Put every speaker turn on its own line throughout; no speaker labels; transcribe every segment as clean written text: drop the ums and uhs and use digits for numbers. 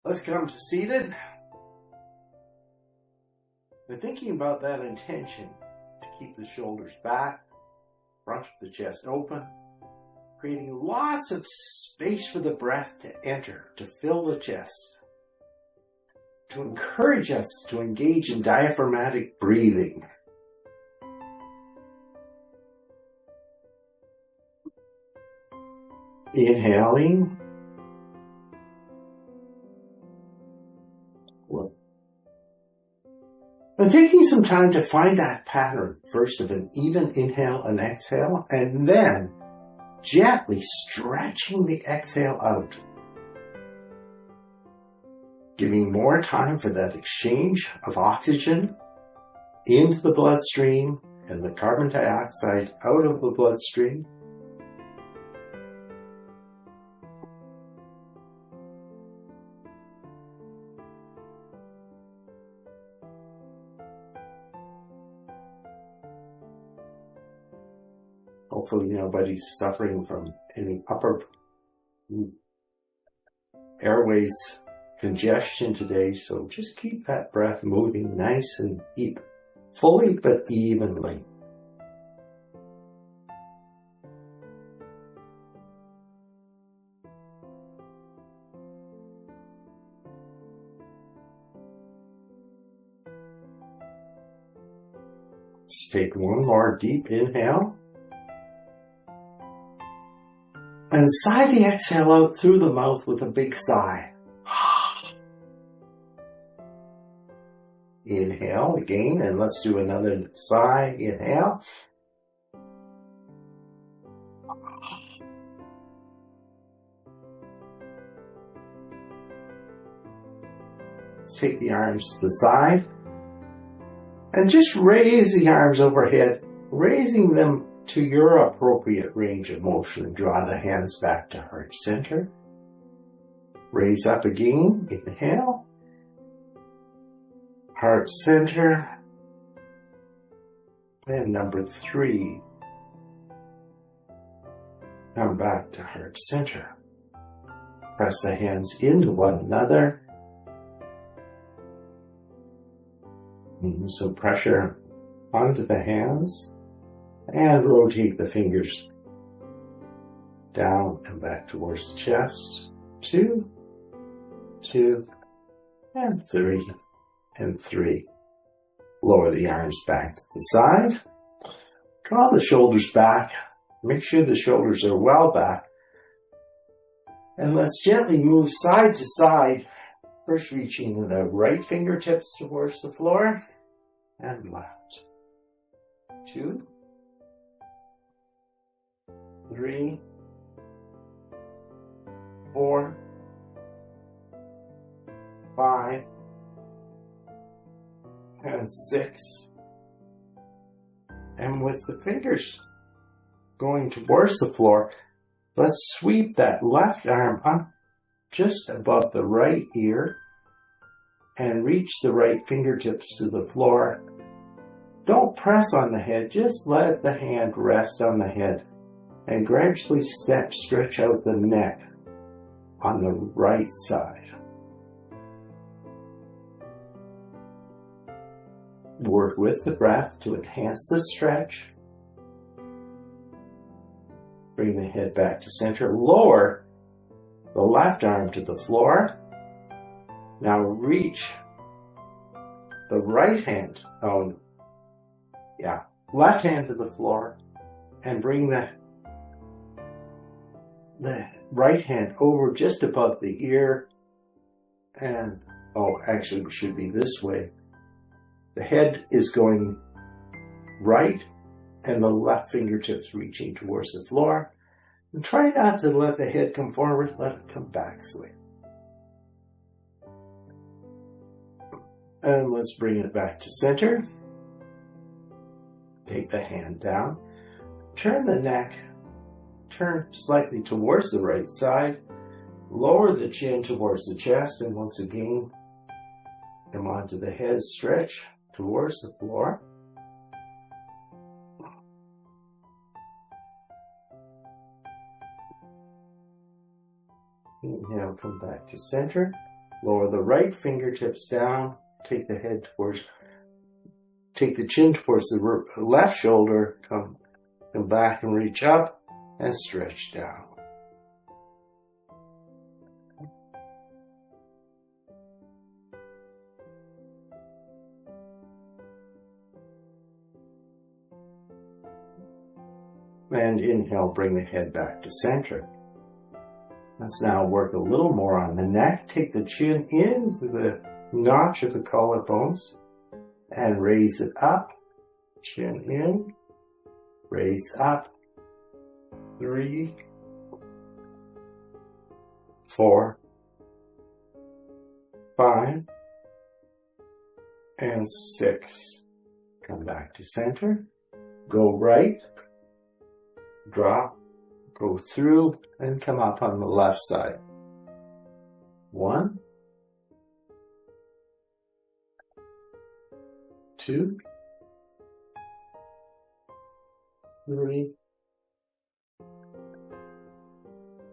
Let's come to seated. And thinking about that intention to keep the shoulders back, front of the chest open, creating lots of space for the breath to enter, to fill the chest, to encourage us to engage in diaphragmatic breathing. Inhaling. And taking some time to find that pattern, first of an even inhale and exhale, and then gently stretching the exhale out. Giving more time for that exchange of oxygen into the bloodstream and the carbon dioxide out of the bloodstream. Hopefully nobody's suffering from any upper airways congestion today, so just keep that breath moving nice and deep, fully but evenly. Let's take one more deep inhale. And sigh the exhale out through the mouth with a big sigh. Inhale again, and let's do another sigh. Inhale. Let's take the arms to the side. And just raise the arms overhead, raising them to your appropriate range of motion. Draw the hands back to heart center. Raise up again. Inhale. Heart center. And number 3. Come back to heart center. Press the hands into one another. Some pressure onto the hands. And rotate the fingers down and back towards the chest. 2, 2, and 3, and 3. Lower the arms back to the side. Draw the shoulders back. Make sure the shoulders are well back. And let's gently move side to side. First reaching the right fingertips towards the floor and left. 2, 3, 4, 5, and 6. And with the fingers going towards the floor, let's sweep that left arm up just above the right ear and reach the right fingertips to the floor. Don't press on the head, just let the hand rest on the head. And gradually stretch out the neck on the right side. Work with the breath to enhance the stretch. Bring the head back to center. Lower the left arm to the floor. Now reach the right hand, left hand to the floor and bring the right hand over just above the ear and, actually it should be this way. The head is going right and the left fingertips reaching towards the floor. And try not to let the head come forward, let it come back slightly. And let's bring it back to center. Take the hand down. Turn the neck. Turn slightly towards the right side. Lower the chin towards the chest. And once again, come onto the head. Stretch towards the floor. Inhale, come back to center. Lower the right fingertips down. Take the chin towards the left shoulder. Come back and reach up and stretch down. And inhale, bring the head back to center. Let's now work a little more on the neck. Take the chin into the notch of the collarbones and raise it up. Chin in, raise up. 3, 4, 5, and 6. Come back to center. Go right. Drop, go through, and come up on the left side. 1, 2, 3,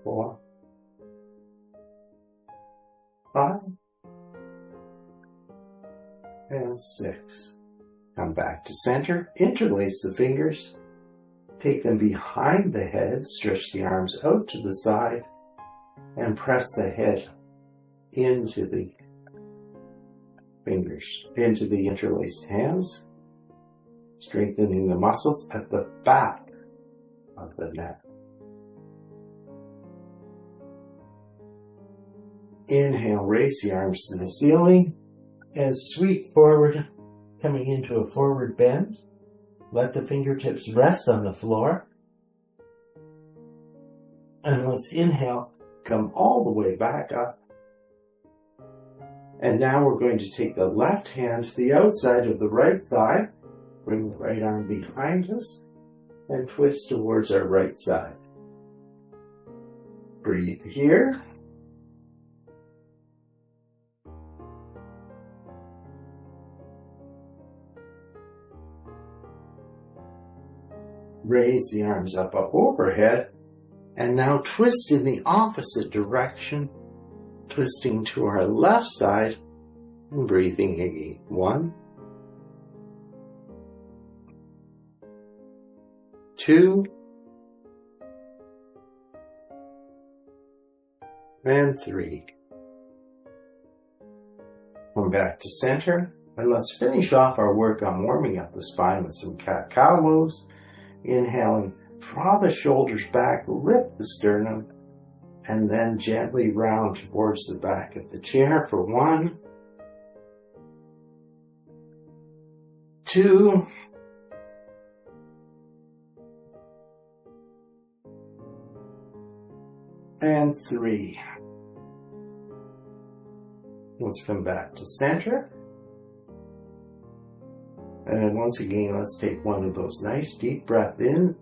4, 5, and 6. Come back to center, interlace the fingers. Take them behind the head, stretch the arms out to the side, and press the head into the fingers, into the interlaced hands, strengthening the muscles at the back of the neck. Inhale, raise the arms to the ceiling and sweep forward, coming into a forward bend. Let the fingertips rest on the floor. And let's inhale, come all the way back up. And now we're going to take the left hand to the outside of the right thigh, bring the right arm behind us, and twist towards our right side. Breathe here. Raise the arms up overhead, and now twist in the opposite direction, twisting to our left side and breathing again. 1, 2, and 3. Come back to center, and let's finish off our work on warming up the spine with some cat-cow moves. Inhaling, draw the shoulders back, lift the sternum, and then gently round towards the back of the chair for 1, 2, and 3. Let's come back to center. And once again, let's take one of those nice deep breaths in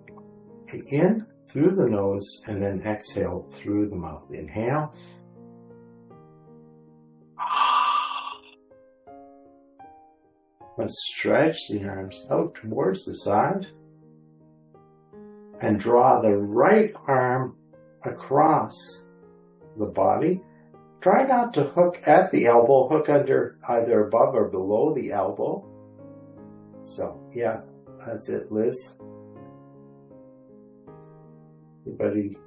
through the nose, and then exhale through the mouth. Inhale. Let's stretch the arms out towards the side and draw the right arm across the body. Try not to hook at the elbow, hook under either above or below the elbow. So, yeah, that's it, Liz.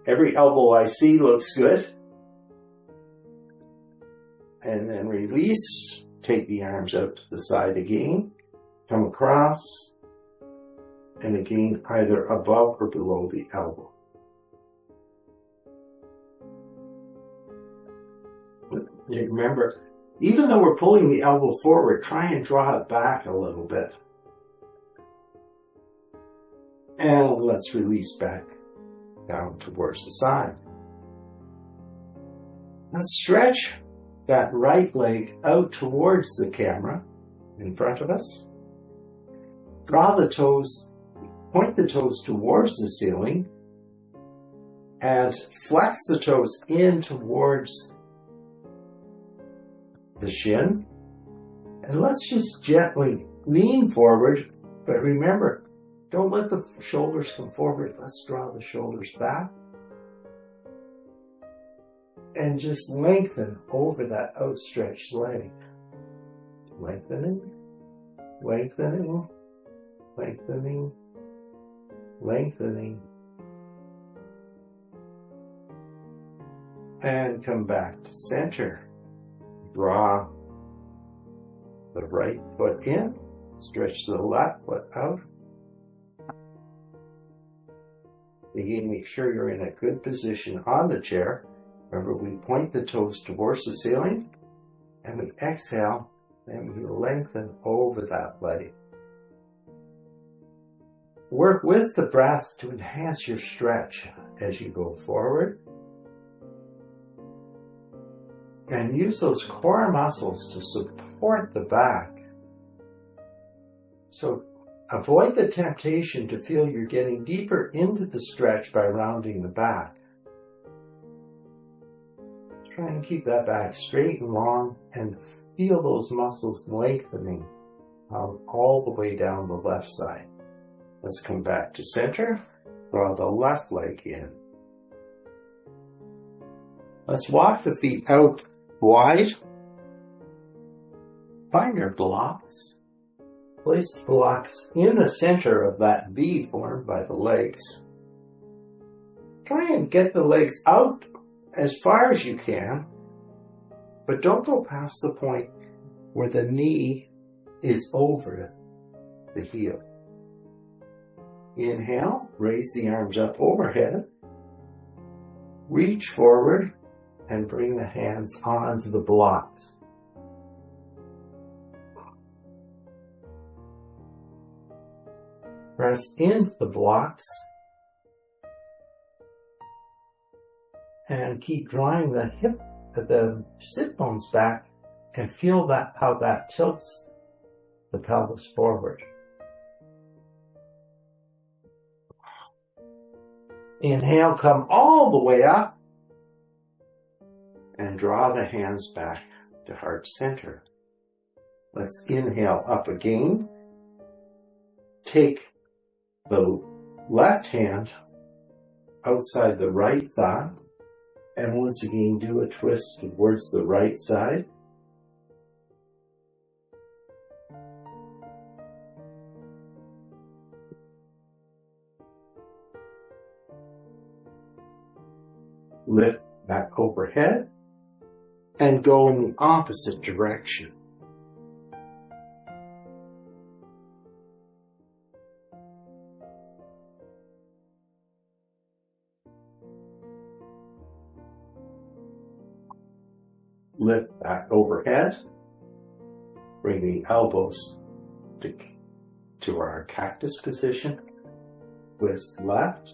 Every elbow I see looks good. And then release. Take the arms out to the side again. Come across. And again, either above or below the elbow. Remember, even though we're pulling the elbow forward, try and draw it back a little bit. And let's release back down towards the side. Let's stretch that right leg out towards the camera in front of us. Draw the toes, point the toes towards the ceiling, and flex the toes in towards the shin. And let's just gently lean forward, but remember, don't let the shoulders come forward. Let's draw the shoulders back. and just lengthen over that outstretched leg. Lengthening, lengthening, lengthening, lengthening. And come back to center. Draw the right foot in, stretch the left foot out. Again, make sure you're in a good position on the chair. Remember, we point the toes towards the ceiling, and we exhale, and we lengthen over that leg. Work with the breath to enhance your stretch as you go forward. And use those core muscles to support the back. So avoid the temptation to feel you're getting deeper into the stretch by rounding the back. Try and keep that back straight and long and feel those muscles lengthening all the way down the left side. Let's come back to center. Draw the left leg in. Let's walk the feet out wide. Find your blocks. Place the blocks in the center of that V formed by the legs. Try and get the legs out as far as you can, but don't go past the point where the knee is over the heel. Inhale, raise the arms up overhead. Reach forward and bring the hands onto the blocks. Press into the blocks and keep drawing the sit bones back and feel that how that tilts the pelvis forward. Inhale, come all the way up and draw the hands back to heart center. Let's inhale up again. Take the left hand outside the right thigh, and once again do a twist towards the right side. Lift back overhead and go in the opposite direction. Lift back overhead. Bring the elbows to our cactus position. Twist left,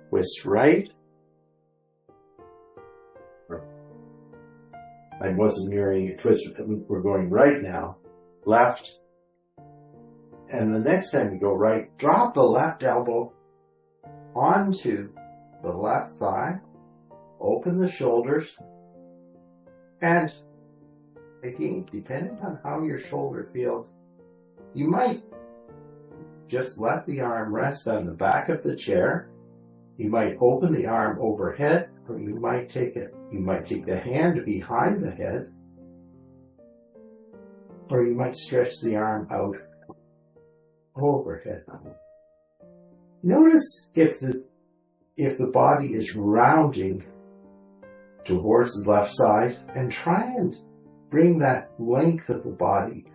twist right. I wasn't mirroring a twist. We're going right now. Left. And the next time you go right, drop the left elbow onto the left thigh. Open the shoulders. And again, depending on how your shoulder feels, you might just let the arm rest on the back of the chair. You might open the arm overhead, or you might take the hand behind the head, or you might stretch the arm out overhead. Notice if the body is rounding towards the left side, and try and bring that length of the body,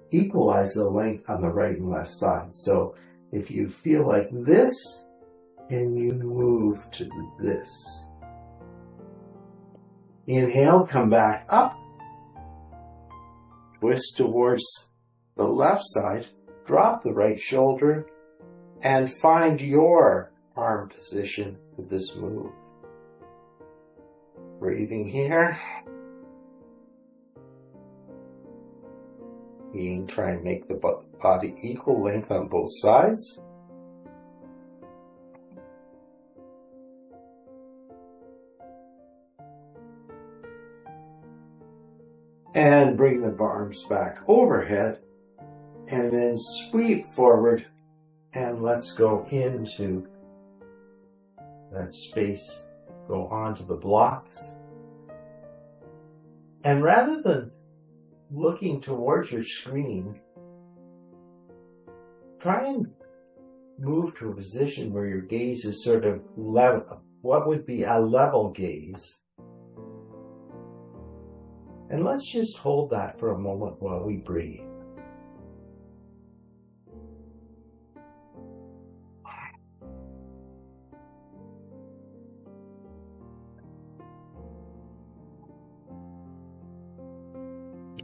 equalize the length on the right and left side. So if you feel like this, and you move to this. Inhale, come back up. Twist towards the left side. Drop the right shoulder and find your arm position with this move. Breathing here. Again, try and make the body equal length on both sides. And bring the arms back overhead, and then sweep forward, and let's go into that space go onto the blocks. And rather than looking towards your screen, try and move to a position where your gaze is sort of level, what would be a level gaze. And let's just hold that for a moment while we breathe.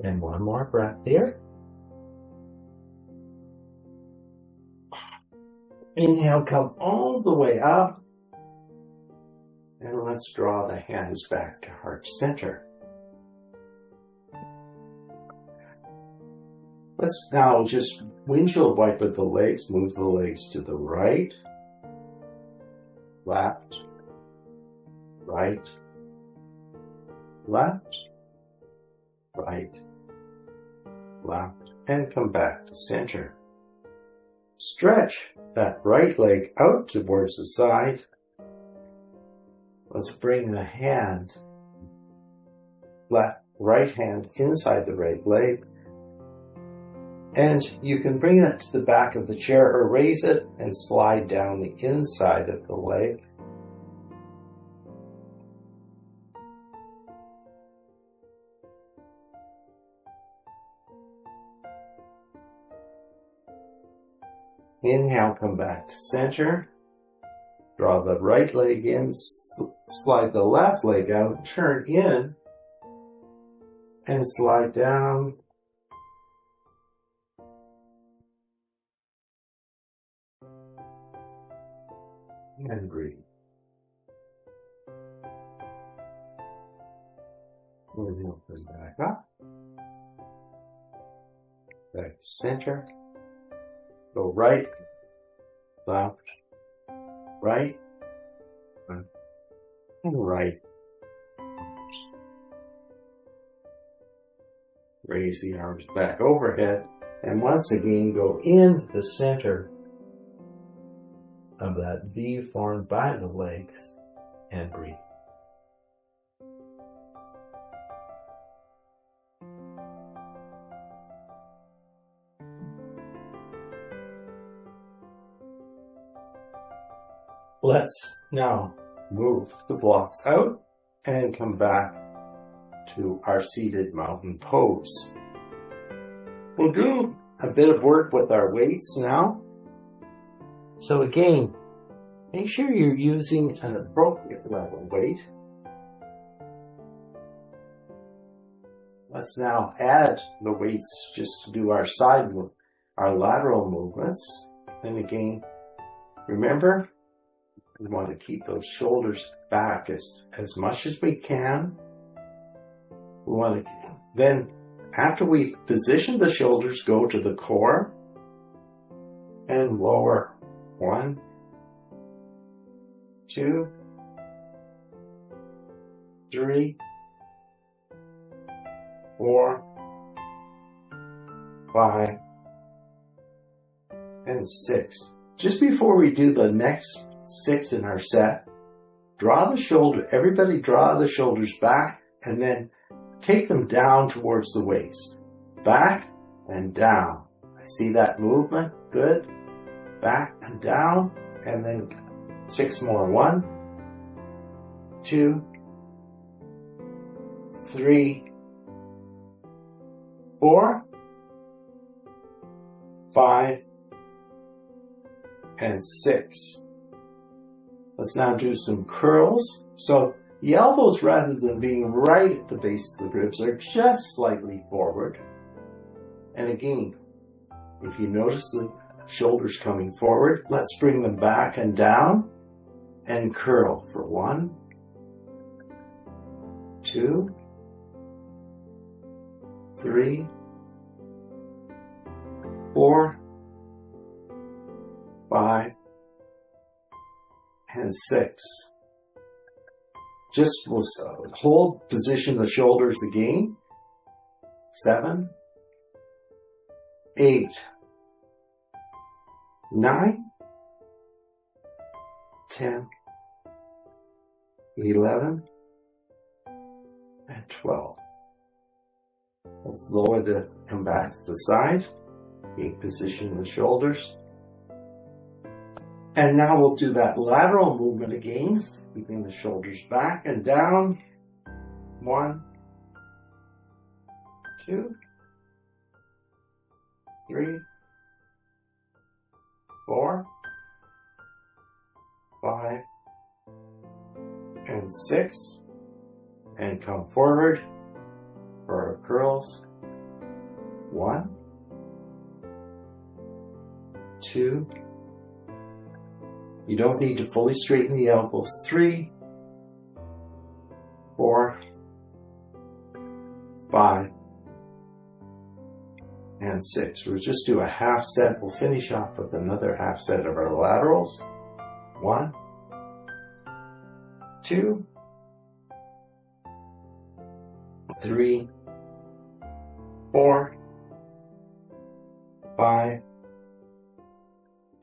And one more breath here. Inhale, come all the way up. And let's draw the hands back to heart center. Let's now just windshield wiper the legs, move the legs to the right, left, right, left, right, left, and come back to center. Stretch that right leg out towards the side. Let's bring the hand, right hand inside the right leg. And you can bring that to the back of the chair or raise it and slide down the inside of the leg. Inhale, come back to center. Draw the right leg in, slide the left leg out, turn in, and slide down. And breathe. Inhale, come back up. Back to center. Go right, left, right, and right. Raise the arms back overhead, and once again go into the center of that V formed by the legs and breathe. Let's now move the blocks out and come back to our seated mountain pose. We'll do a bit of work with our weights now. So again, make sure you're using an appropriate level weight. Let's now add the weights just to do our our lateral movements. And again, remember, we want to keep those shoulders back as much as we can. We want to then, after we position the shoulders, go to the core and lower. 1, 2, 3, 4, 5, and 6. Just before we do the next 6 in our set, everybody draw the shoulders back and then take them down towards the waist. Back and down. I see that movement. Good. Back and down. And then 6 more. 1, 2, 3, 4, 5, and 6. Let's now do some curls. So the elbows, rather than being right at the base of the ribs, are just slightly forward. And again, if you notice the shoulders coming forward, let's bring them back and down and curl for 1, 2, 3, 4, 5, and 6. Just we'll hold position the shoulders again. 7, 8, 9, 10, 11, and 12. Let's come back to the side, gain position in the shoulders. And now we'll do that lateral movement again, keeping the shoulders back and down. 1, 2, 3, 4, 5, and 6. And come forward for our curls. 1, 2. You don't need to fully straighten the elbows. 3, 4, 5, and 6. We'll just do a half set. We'll finish off with another half set of our laterals. 1, 2, 3, 4, 5,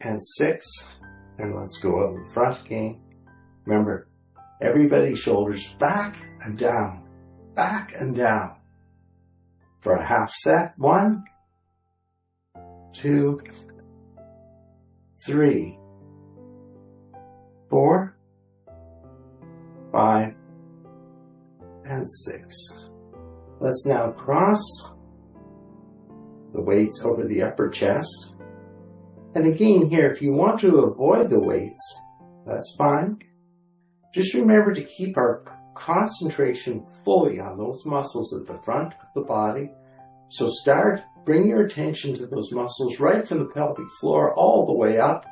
and 6. And let's go up in front again. Remember, everybody's shoulders back and down, back and down. For a half set. 1, 2, 3, 4, 5, and 6. Let's now cross the weights over the upper chest. And again here, if you want to avoid the weights, that's fine. Just remember to keep our concentration fully on those muscles at the front of the body. So bring your attention to those muscles right from the pelvic floor all the way up.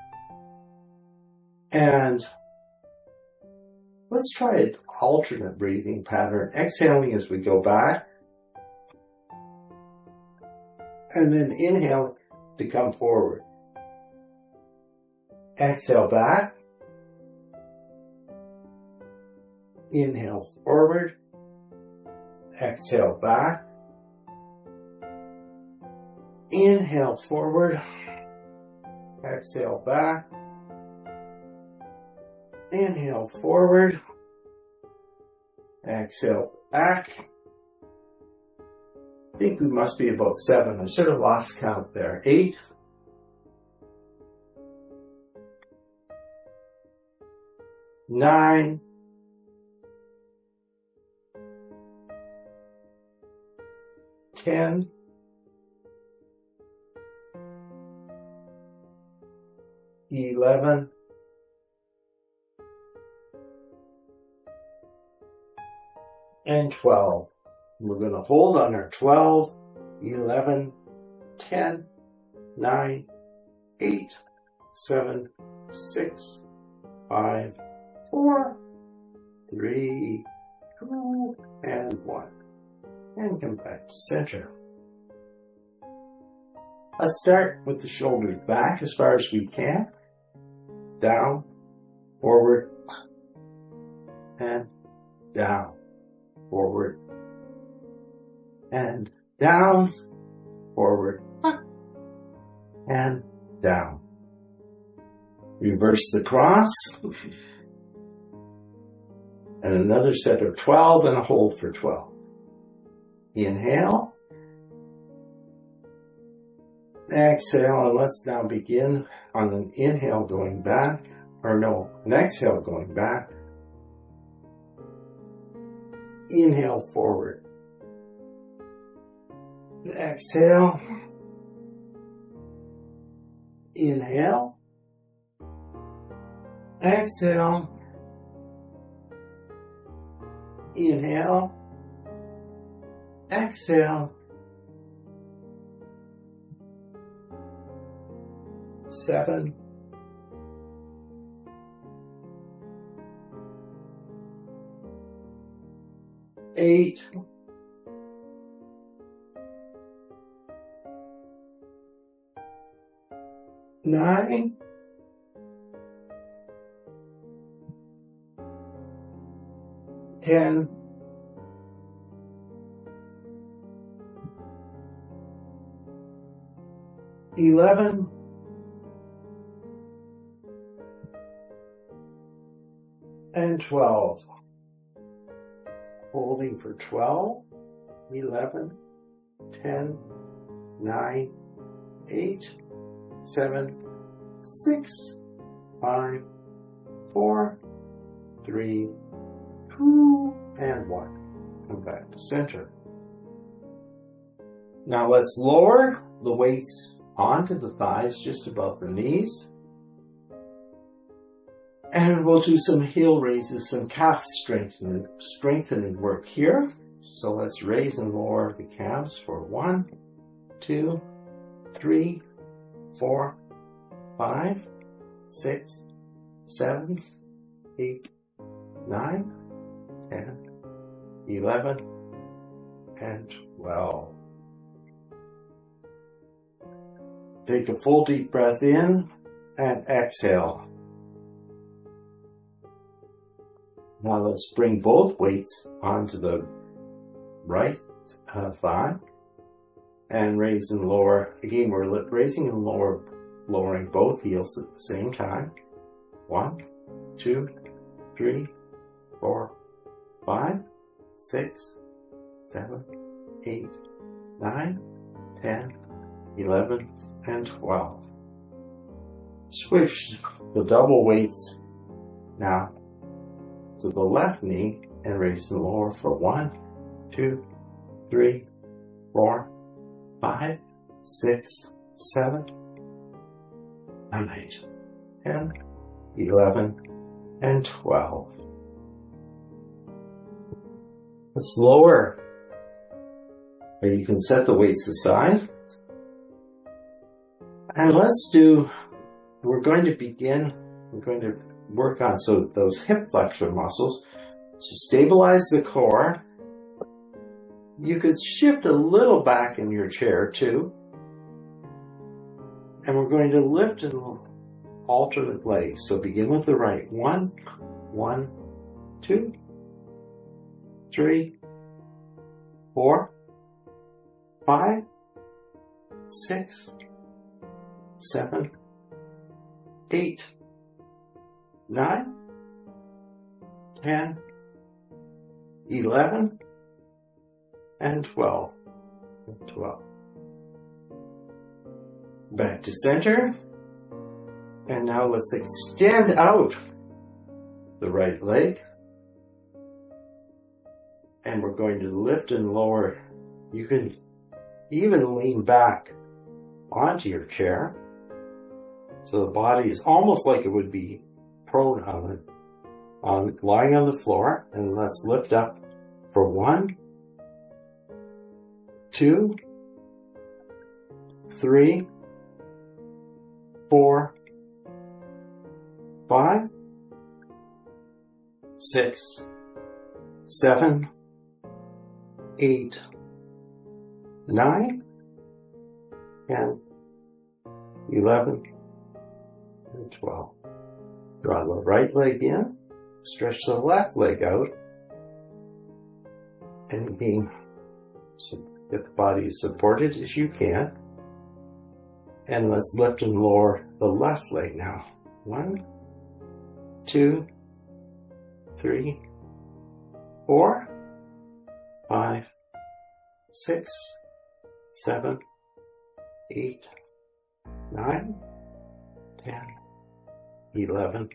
And let's try an alternate breathing pattern, exhaling as we go back. And then inhale to come forward. Exhale back. Inhale forward. Exhale back. Inhale forward. Exhale back. Inhale forward. Exhale back. I think we must be about 7. I sort of lost count there. 8. 9. 10. 11. 12. We're going to hold on our 12, 11, 10, 9, 8, 7, 6, 5, 4, 3, 2, and 1. And come back to center. Let's start with the shoulders back as far as we can. Down, forward, and down. Forward, and down. Forward, and down. Reverse the cross. And another set of 12 and a hold for 12. Inhale. Exhale, and let's now begin on an inhale going back, an exhale going back. Inhale forward. Exhale. Inhale. Exhale. Inhale. Exhale. 7. 8. 9. 10. 11. 12. holding for 12, 11, 10, 9, 8, 7, 6, 5, 4, 3, 2, and 1. Come back to center. Now let's lower the weights onto the thighs just above the knees. And we'll do some heel raises, some calf strengthening work here. So let's raise and lower the calves for 1, 2, 3, 4, 5, 6, 7, 8, 9, 10, 11, and 12. Take a full deep breath in and exhale. Now let's bring both weights onto the right thigh and raise and lower. Again, we're raising and lowering both heels at the same time. 1, 2, 3, 4, 5, 6, 7, 8, 9, 10, 11, and 12. Switch the double weights now to the left knee and raise and lower for 1, 2, 3, 4, 5, 6, 7, 8, 10, 11, and 12. Let's lower, or you can set the weights aside. And we're going to work on those hip flexor muscles to stabilize the core. You could shift a little back in your chair too. And we're going to lift and alternate legs. So begin with the right. 1, 2, 3, 4, 5, 6, 7, 8, 9, 10, 11, and 12. Back to center. And now let's extend out the right leg. And we're going to lift and lower. You can even lean back onto your chair. So the body is almost like it would be prone lying on the floor. And let's lift up for 1, 2, 3, 4, 5, 6, 7, 8, 9, 10, 11, and 12. Draw the right leg in, stretch the left leg out, and again, get the body as supported as you can. And let's lift and lower the left leg now. 1, 2, 3, 4, 5, 6, 7, 8, 9, 10, 11,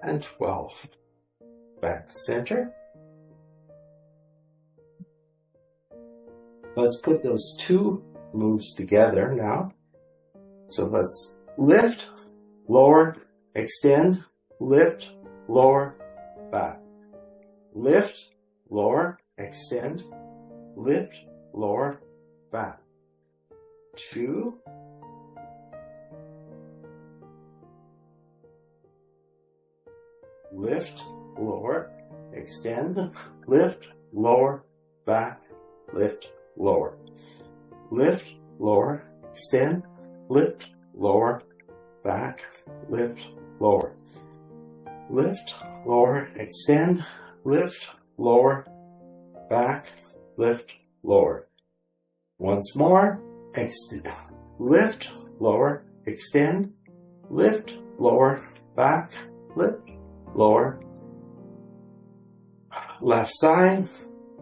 and 12. Back to center. Let's put those two moves together now. So let's lift, lower, extend, lift, lower, back. Lift, lower, extend, lift, lower, back. 2, lift, lower, extend, lift, lower, back, lift, lower. Lift, lower, extend, lift, lower, back, lift, lower. Lift, lower, extend, lift, lower, back, lift, lower. Once more, lift, lower, extend, lift, lower, back, lift, lower. Left side,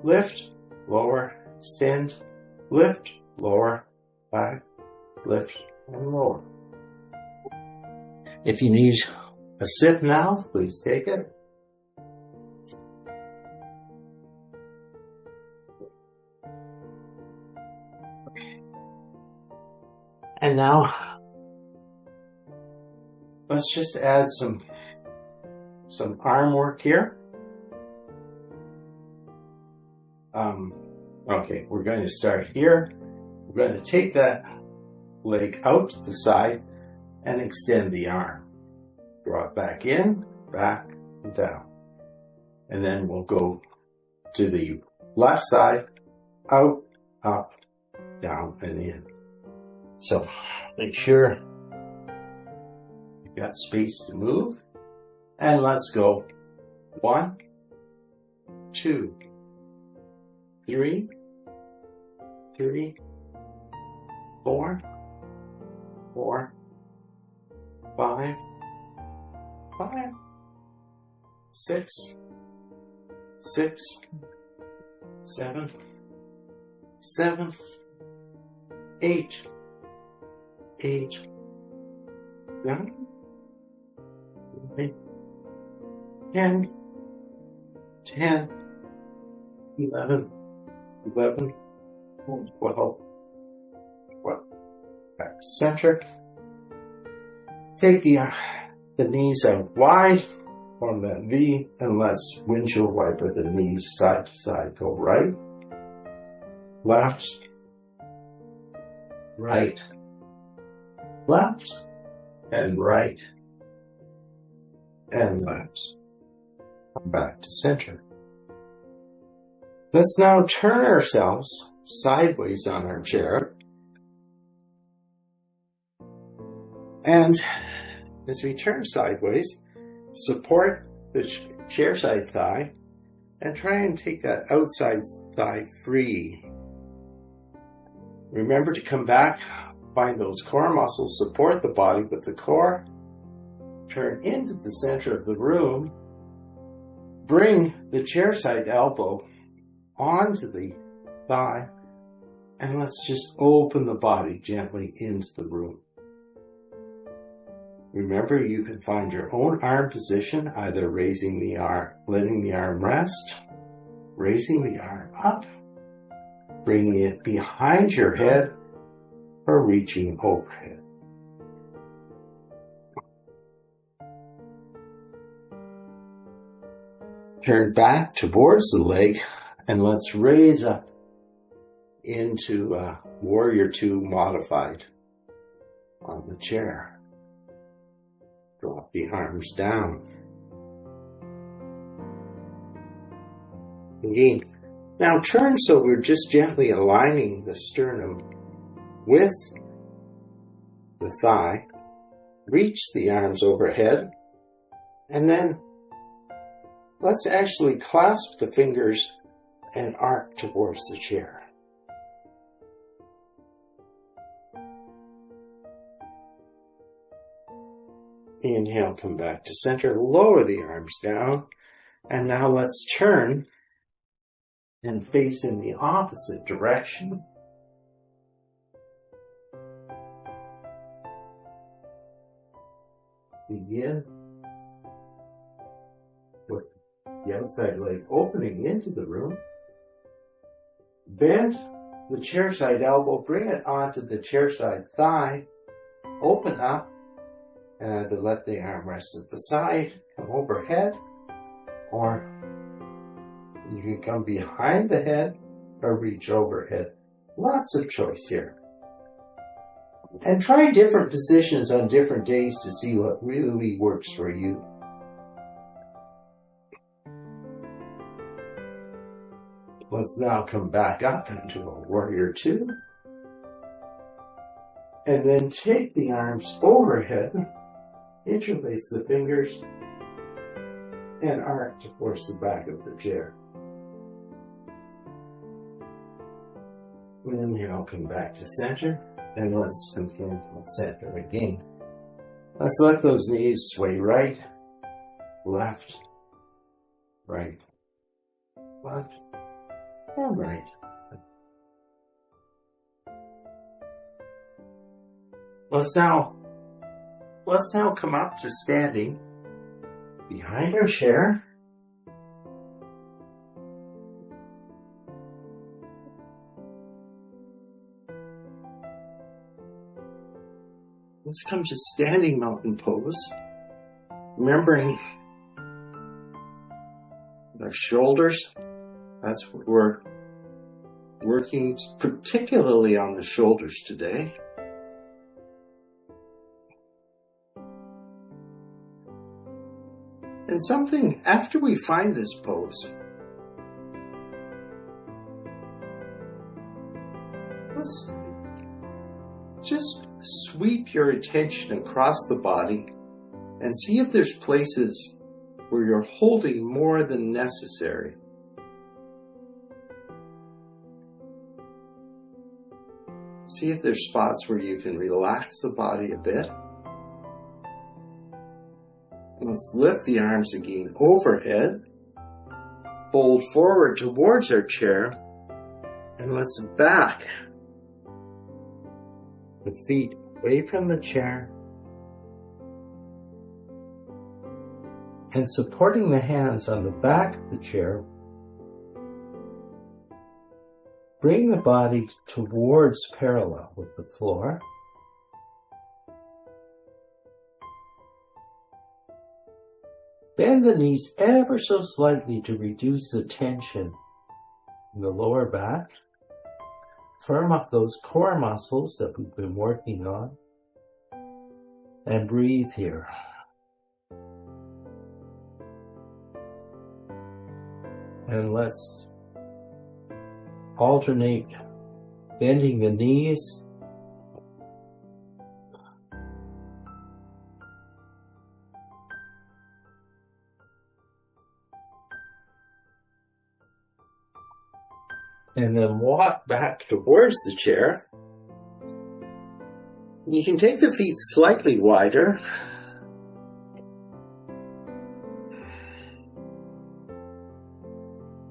lift, lower, extend, lift, lower, back, lift, and lower. If you need a sip now, please take it. And now, let's just add some arm work here. Okay, we're going to start here. We're going to take that leg out to the side and extend the arm. Draw it back in, back, and down. And then we'll go to the left side, out, up, down, and in. So make sure you've got space to move. And let's go. 1, 2, 3, 4, 5, 6, 7, 8, 9, 10, 11, 12, back to center. Take the knees out wide on that V, and let's windshield wiper the knees side to side. Go right, left, right, left, and right, and left. Come back to center. Let's now turn ourselves sideways on our chair. And as we turn sideways, support the chair side thigh and try and take that outside thigh free. Remember to come back, find those core muscles, support the body with the core, turn into the center of the room, bring the chair side elbow onto the thigh, and let's just open the body gently into the room. Remember, you can find your own arm position, either raising the arm, letting the arm rest, raising the arm up, bringing it behind your head, or reaching overhead. Turn back towards the leg, and let's raise up into Warrior 2 modified on the chair. Drop the arms down. Again, now turn so we're just gently aligning the sternum with the thigh. Reach the arms overhead, and then let's actually clasp the fingers and arc towards the chair. Inhale, come back to center, lower the arms down, and now let's turn and face in the opposite direction. Begin with the outside leg opening into the room. Bend the chair side elbow, bring it onto the chair side thigh, open up, and either let the arm rest at the side, come overhead, or you can come behind the head or reach overhead. Lots of choice here. And try different positions on different days to see what really works for you. Let's now come back up into a Warrior 2. And then take the arms overhead, interlace the fingers, and arc towards the back of the chair. Inhale, come back to center, and let's begin to center again. Let's let those knees sway right, left, right, left, All right. Let's now come up to standing behind our chair. Let's come to standing mountain pose, remembering our shoulders. That's what we're working particularly on, the shoulders today. And something, after we find this pose, let's just sweep your attention across the body and see if there's places where you're holding more than necessary. See if there's spots where you can relax the body a bit. Let's lift the arms again overhead, fold forward towards our chair, and let's back the feet away from the chair and supporting the hands on the back of the chair. Bring the body towards parallel with the floor. Bend the knees ever so slightly to reduce the tension in the lower back. Firm up those core muscles that we've been working on. And breathe here. And let's alternate bending the knees and then walk back towards the chair. You can take the feet slightly wider.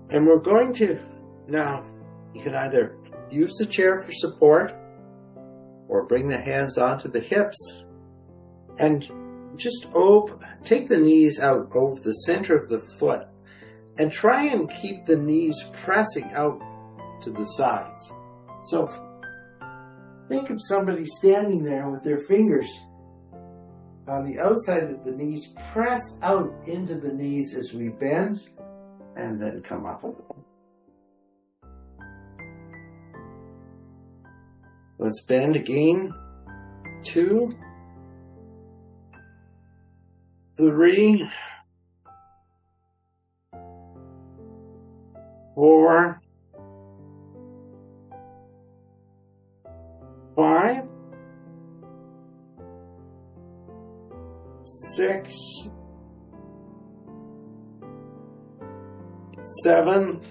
And we're going to, now, you can either use the chair for support or bring the hands onto the hips and just take the knees out over the center of the foot and try and keep the knees pressing out to the sides. So think of somebody standing there with their fingers on the outside of the knees. Press out into the knees as we bend and then come up. Let's bend again. 2, 3, 4, 5, 6, 7,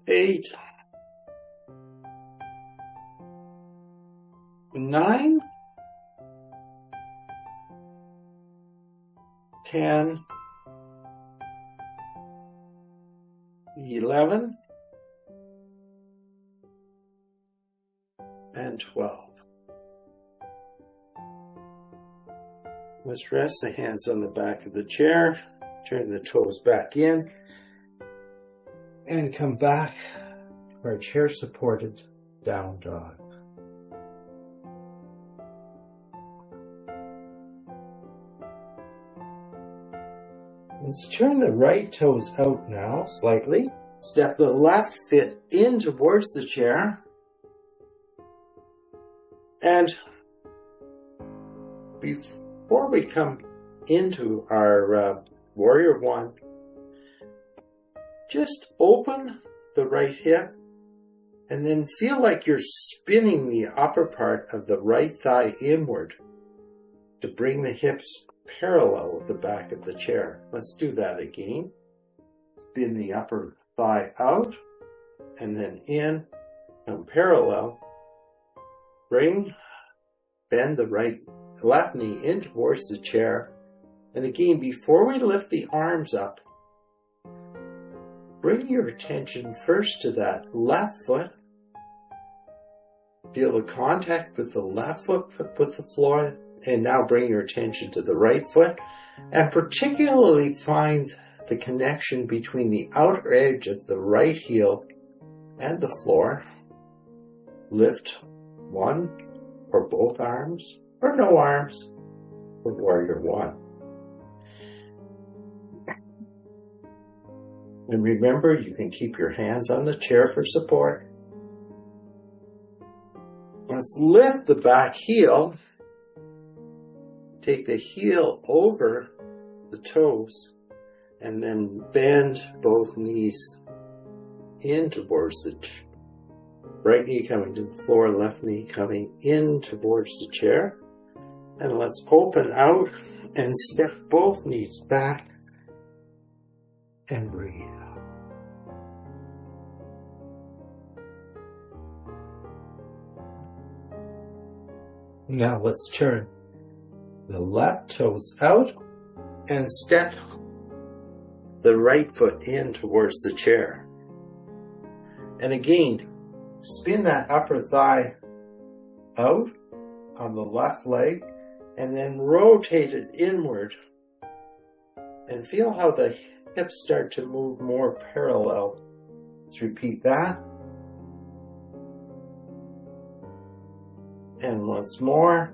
8, 9, 10, 11, and 12. Let's rest the hands on the back of the chair, turn the toes back in, and come back to our chair supported down dog. Let's turn the right toes out now slightly. Step the left foot in towards the chair. And before we come into our warrior one, just open the right hip and then feel like you're spinning the upper part of the right thigh inward to bring the hips parallel with the back of the chair. Let's do that again. Spin the upper thigh out and then in and parallel. Bend the left knee in towards the chair. And again, before we lift the arms up, bring your attention first to that left foot. Feel the contact with the left foot with the floor, and now bring your attention to the right foot, and particularly find the connection between the outer edge of the right heel and the floor. Lift one or both arms, or no arms, for Warrior One. And remember, you can keep your hands on the chair for support. Let's lift the back heel. Take the heel over the toes, and then bend both knees in towards the right knee coming to the floor, left knee coming in towards the chair. And let's open out and step both knees back and breathe. Now let's turn the left toes out and step the right foot in towards the chair. And again, spin that upper thigh out on the left leg and then rotate it inward. And feel how the hips start to move more parallel. Let's repeat that. And once more.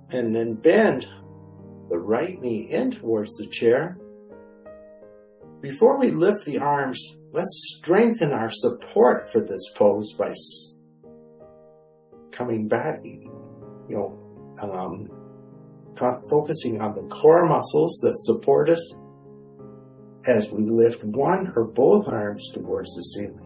And then bend the right knee in towards the chair. Before we lift the arms, let's strengthen our support for this pose by coming back, focusing on the core muscles that support us as we lift one or both arms towards the ceiling.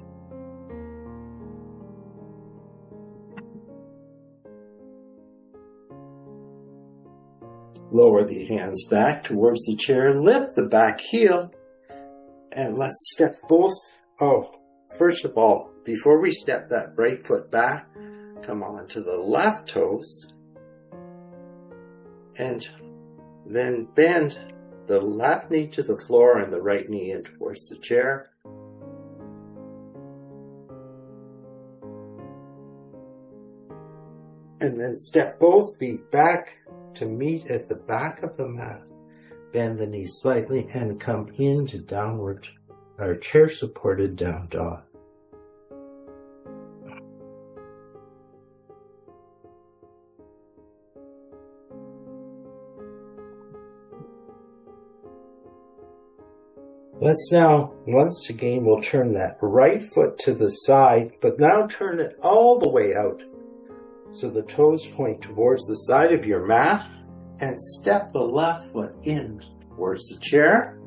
Lower the hands back towards the chair, lift the back heel, and let's step both. First of all, before we step that right foot back, come on to the left toes, and then bend the left knee to the floor and the right knee in towards the chair. And then step both feet back to meet at the back of the mat. Bend the knees slightly and come into downward or chair supported down dog. Let's now, once again, we'll turn that right foot to the side, but now turn it all the way out. So the toes point towards the side of your mat, and step the left foot in towards the chair.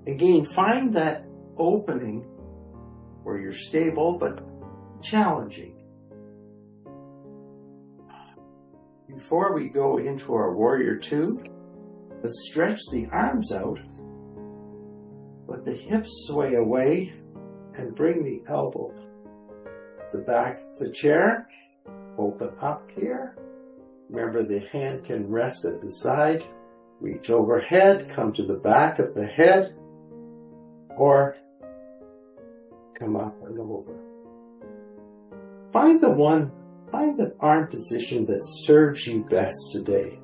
Again, find that opening where you're stable but challenging. Before we go into our Warrior Two, let's stretch the arms out. Let the hips sway away and bring the elbow to the back of the chair. Open up here. Remember, the hand can rest at the side. Reach overhead, come to the back of the head, or come up and over. Find the arm position that serves you best today.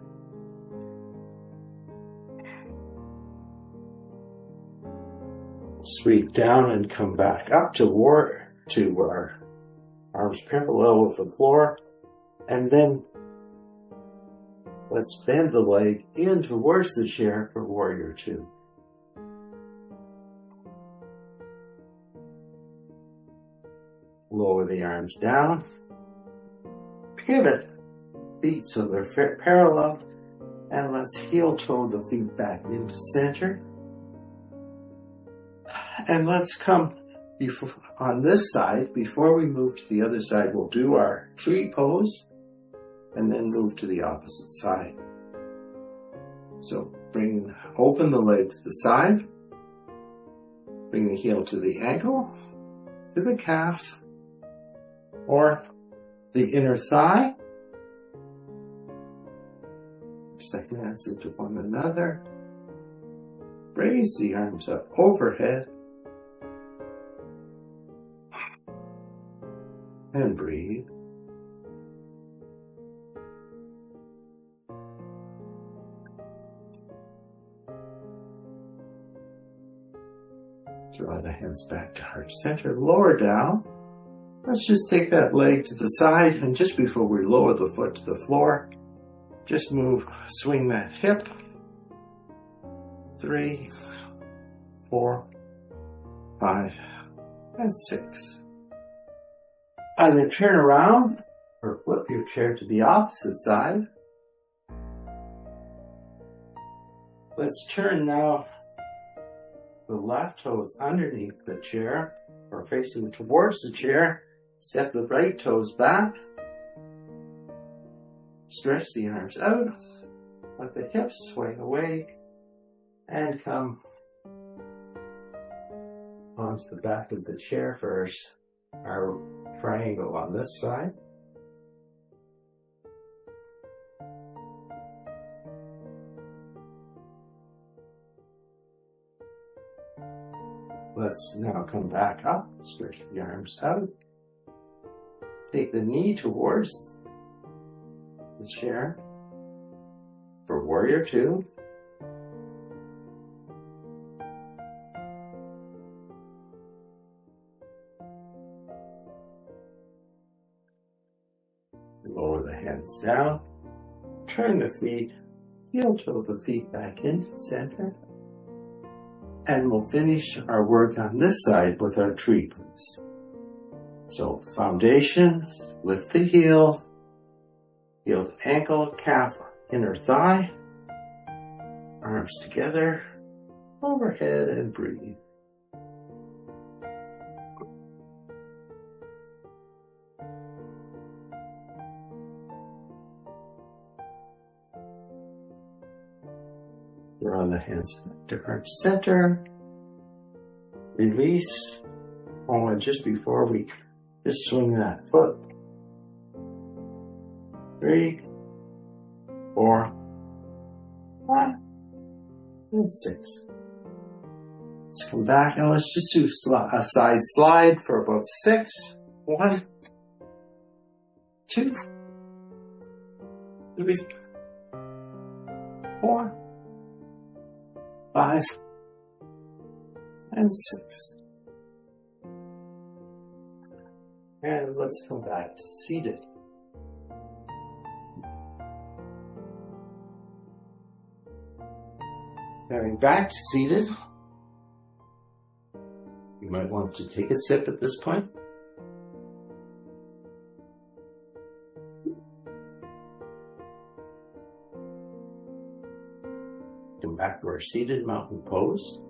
Sweep down and come back up to our arms parallel with the floor, and then let's bend the leg in towards the chair for Warrior Two. Lower the arms down, pivot feet so they're parallel, and let's heel toe the feet back into center. And let's come on this side. Before we move to the other side, we'll do our tree pose and then move to the opposite side. So open the leg to the side, bring the heel to the ankle, to the calf, or the inner thigh. Step hands into one another. Raise the arms up overhead. And breathe. Draw the hands back to heart center, lower down. Let's just take that leg to the side, and just before we lower the foot to the floor, just swing that hip. 3, 4, 5, and 6. Either turn around or flip your chair to the opposite side. Let's turn now the left toes underneath the chair or facing towards the chair. Step the right toes back. Stretch the arms out. Let the hips swing away and come onto the back of the chair first. Our triangle on this side. Let's now come back up, stretch the arms out. Take the knee towards the chair for warrior 2. Lower the hands down. Turn the feet, heel toe the feet back into the center. And we'll finish our work on this side with our tree pose. So foundation, lift the heel, heel to ankle, calf, inner thigh, arms together, overhead, and breathe. Draw the hands back to heart center. Release. Oh, and just before we just swing that foot. 3, 4, 5, and 6. Let's come back and let's just do a side slide for about 6. 1, 2, 3, 4, 5, and 6. And let's come back to seated. Coming back to seated. You might want to take a sip at this point. Come back to our seated mountain pose.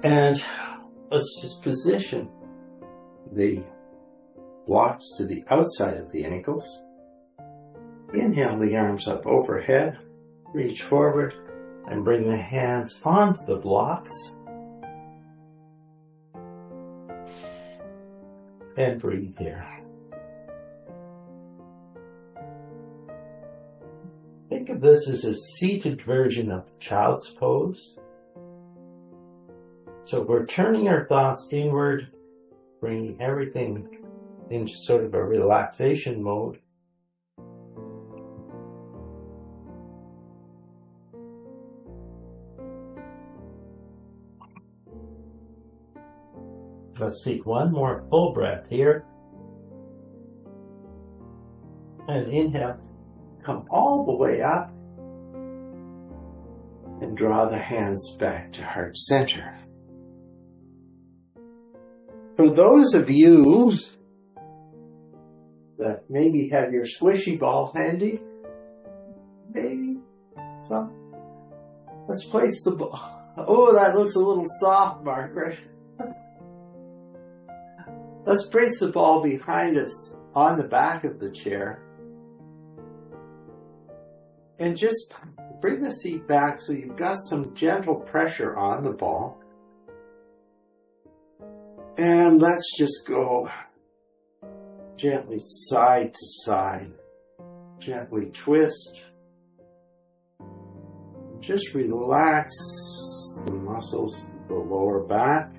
And let's just position the blocks to the outside of the ankles. Inhale the arms up overhead. Reach forward and bring the hands onto the blocks. And breathe here. Think of this as a seated version of child's pose. So we're turning our thoughts inward, bringing everything into sort of a relaxation mode. Let's take one more full breath here. And inhale, come all the way up. And draw the hands back to heart center. For those of you that maybe have your squishy ball handy, maybe some, let's place the ball. Oh, that looks a little soft, Margaret. Let's place the ball behind us on the back of the chair. And just bring the seat back so you've got some gentle pressure on the ball. And let's just go gently side to side. Gently twist. just relax the muscles of the lower back,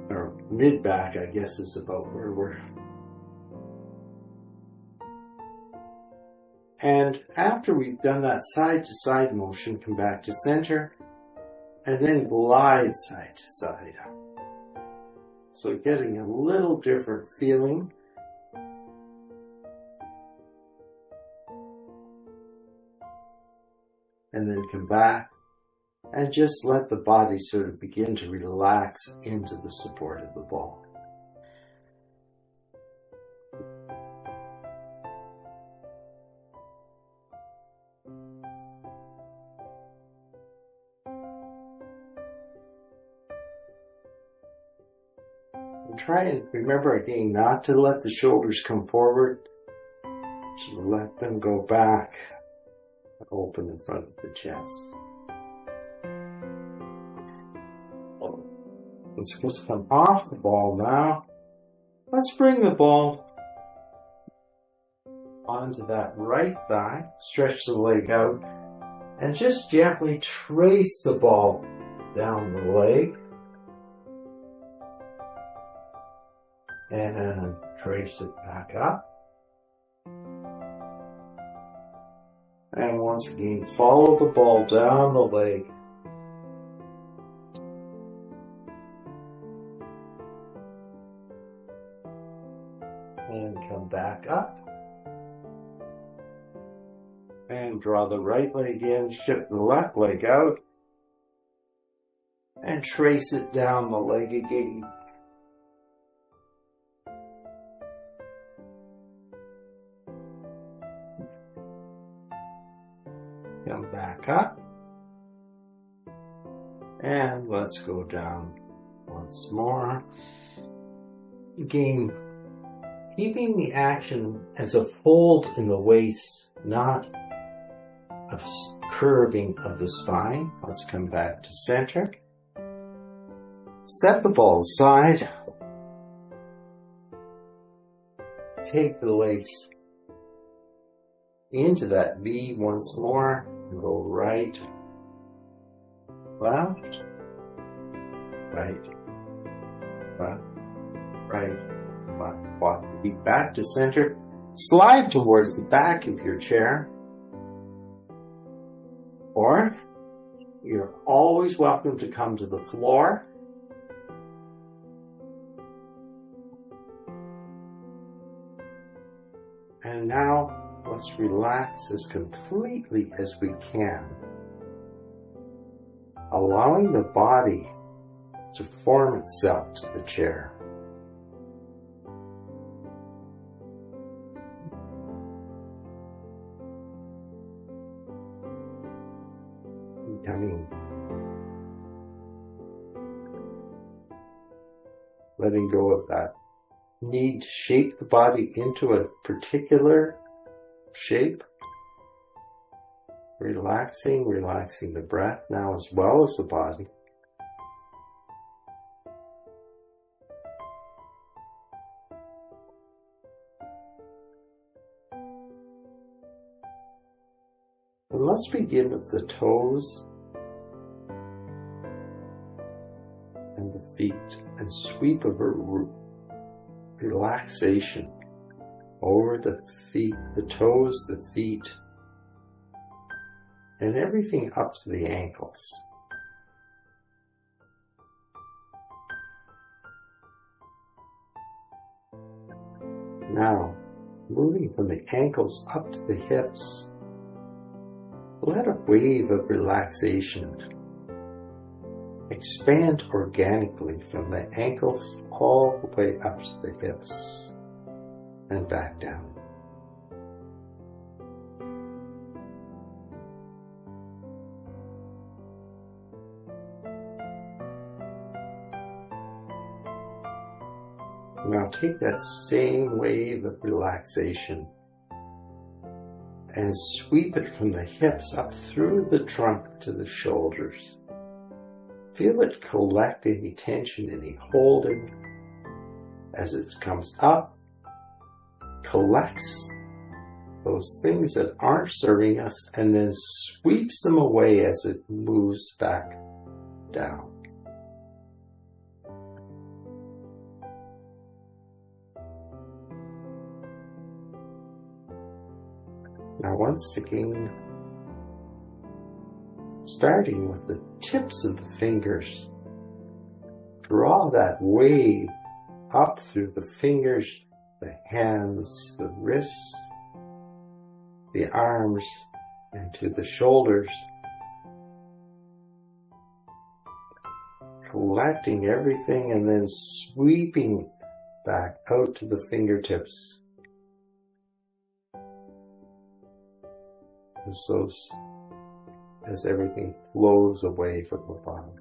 or mid back, I guess is about where we're. And after we've done that side to side motion, come back to center and then glide side to side. So getting a little different feeling. And then come back and just let the body sort of begin to relax into the support of the ball. And try and remember again not to let the shoulders come forward, to let them go back. Open in front of the chest. Let's just come off the ball now. Let's bring the ball onto that right thigh. Stretch the leg out and just gently trace the ball down the leg. And trace it back up. And once again, follow the ball down the leg. And come back up. And draw the right leg in, shift the left leg out. And trace it down the leg again. Come back up, and let's go down once more. Again, keeping the action as a fold in the waist, not a curving of the spine. Let's come back to center. Set the ball aside. Take the legs into that V once more. Go right, left, right, left, right, left. Walk the feet back to center. Slide towards the back of your chair. Or you're always welcome to come to the floor. And now let's relax as completely as we can, allowing the body to form itself to the chair. Letting go of that need to shape the body into a particular shape. Relaxing the breath now as well as the body. And let's begin with the toes and the feet and sweep of a relaxation over the feet, the toes, the feet, and everything up to the ankles. Now, moving from the ankles up to the hips, let a wave of relaxation expand organically from the ankles all the way up to the hips and back down. Now take that same wave of relaxation and sweep it from the hips up through the trunk to the shoulders. Feel it collect any tension, any holding as it comes up, collects, those things that aren't serving us, and then sweeps them away as it moves back down. Now once again, starting with the tips of the fingers, draw that wave up through the fingers, the hands, the wrists, the arms, and to the shoulders, collecting everything and then sweeping back out to the fingertips. As everything flows away from the bottom.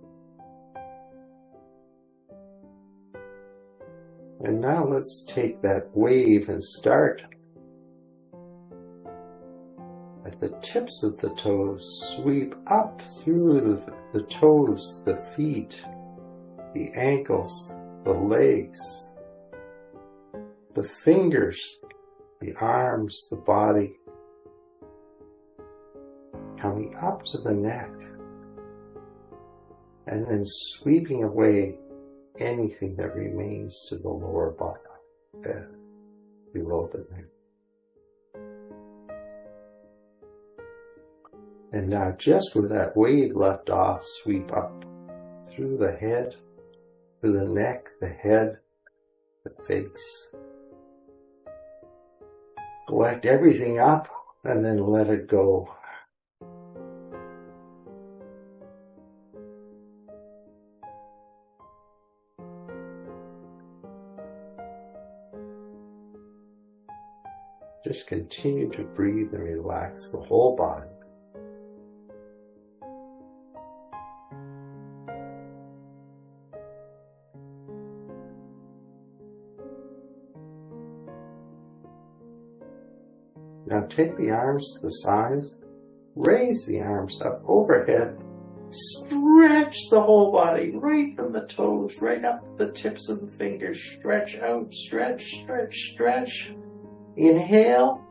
And now let's take that wave and start at the tips of the toes, sweep up through the toes, the feet, the ankles, the legs, the fingers, the arms, the body, coming up to the neck, and then sweeping away anything that remains to the lower bottom, below the neck. And now just where that wave left off, sweep up through the head, through the neck, the head, the face. Collect everything up and then let it go. Just continue to breathe and relax the whole body. Now take the arms to the sides, raise the arms up overhead, stretch the whole body right from the toes, right up the tips of the fingers, stretch out, stretch, stretch, stretch. Inhale,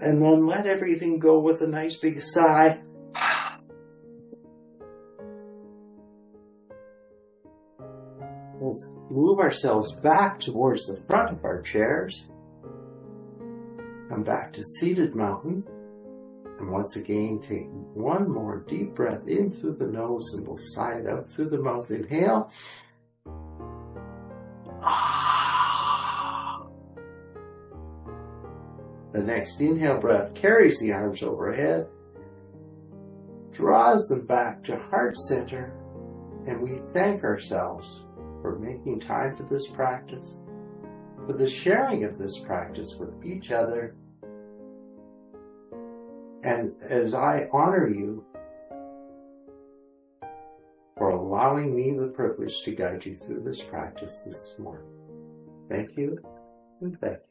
and then let everything go with a nice big sigh. Let's move ourselves back towards the front of our chairs. Come back to seated mountain. And once again, take one more deep breath in through the nose and we'll sigh it out through the mouth. Inhale. The next inhale breath carries the arms overhead, draws them back to heart center, and we thank ourselves for making time for this practice, for the sharing of this practice with each other. And as I honor you for allowing me the privilege to guide you through this practice this morning. Thank you and thank you.